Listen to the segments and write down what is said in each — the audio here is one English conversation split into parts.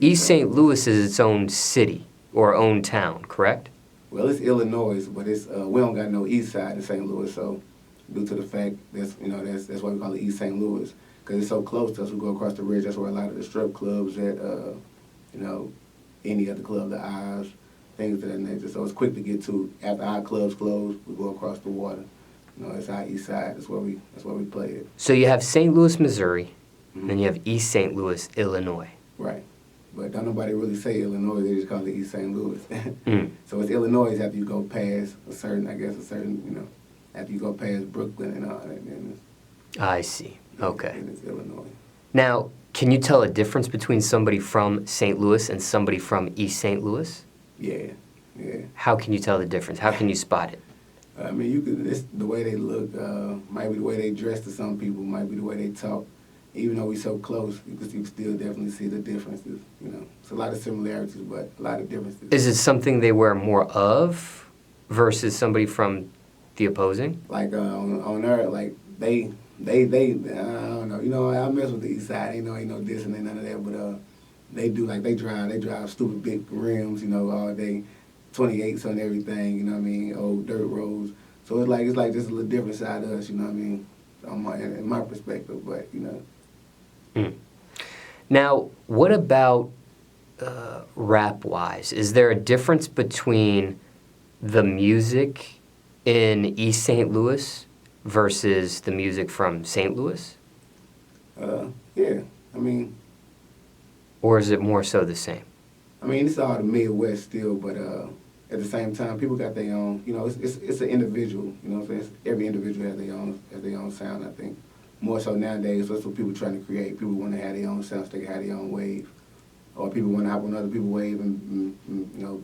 East St. Louis is its own city or own town, correct? Well, it's Illinois, but it's we don't got no east side in St. Louis, so due to the fact that's why we call it East St. Louis, because it's so close to us. We go across the bridge. That's where a lot of the strip clubs at, any other club, the Eyes, things of that nature. So it's quick to get to. After our clubs close, we go across the water. It's our east side. That's where we play it. So you have St. Louis, Missouri, and then you have East St. Louis, Illinois. Right. But don't nobody really say Illinois. They just call it East St. Louis. So it's Illinois after you go past after you go past Brooklyn and all that. Then I see. Okay. And it's Illinois. Now, can you tell a difference between somebody from St. Louis and somebody from East St. Louis? Yeah. How can you tell the difference? How can you spot it? I mean, you could. It's the way they look. Might be the way they dress to some people. Might be the way they talk. Even though we so close, you can still definitely see the differences. It's a lot of similarities, but a lot of differences. Is it something they wear more of versus somebody from the opposing? Like on Earth, like they I don't know. I mess with the East Side. Ain't no this and ain't none of that, but they do, like they drive stupid big rims, all day, 28s on everything. Old dirt roads. So it's like just a little different side of us. In my perspective, but Now, what about rap-wise? Is there a difference between the music in East St. Louis versus the music from St. Louis? Yeah. Or is it more so the same? It's all the Midwest still, but at the same time, people got their own. It's an individual. Every individual has their own sound. I think more so nowadays. That's what people are trying to create. People want to have their own sounds. They can have their own wave, or people want to hop on other people's wave and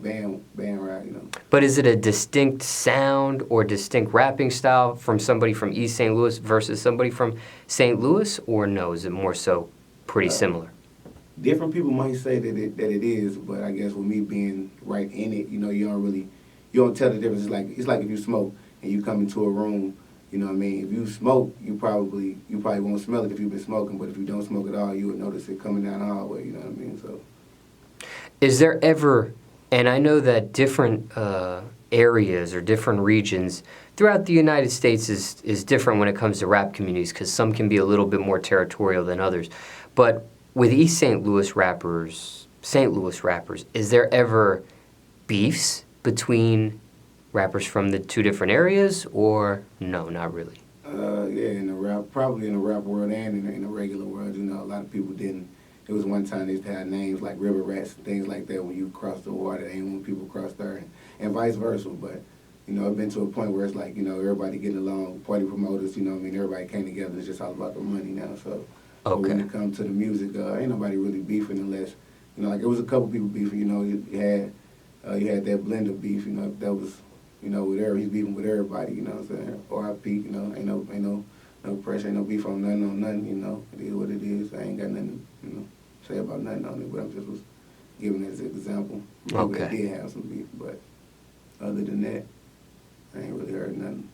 band ride. But is it a distinct sound or distinct rapping style from somebody from East St. Louis versus somebody from St. Louis, or no? Is it more so pretty similar? Different people might say that it is, but I guess with me being right in it, you don't tell the difference. It's like if you smoke and you come into a room, If you smoke, you probably won't smell it if you've been smoking, but if you don't smoke at all, you would notice it coming down the hallway. So, is there ever, and I know that different areas or different regions throughout the United States is different when it comes to rap communities, because some can be a little bit more territorial than others, but with East St. Louis rappers, is there ever beefs between rappers from the two different areas, or no, not really? Probably in the rap world and in the regular world, a lot of people didn't. It was one time they used to have names like river rats and things like that when you cross the water. They didn't want people to cross there, and vice versa. But it's been to a point where it's like everybody getting along, party promoters. Everybody came together. It's just all about the money now. So. Okay. But when it comes to the music, ain't nobody really beefing unless, it was a couple people beefing. You had that blender beef. That was, with he's beefing with everybody. You know what I'm saying? R.I.P. Ain't no pressure, ain't no beef on nothing. It is what it is. I ain't got nothing, say about nothing on it. But I'm just was giving it as an example. Maybe Okay. They did have some beef, but other than that, I ain't really heard nothing.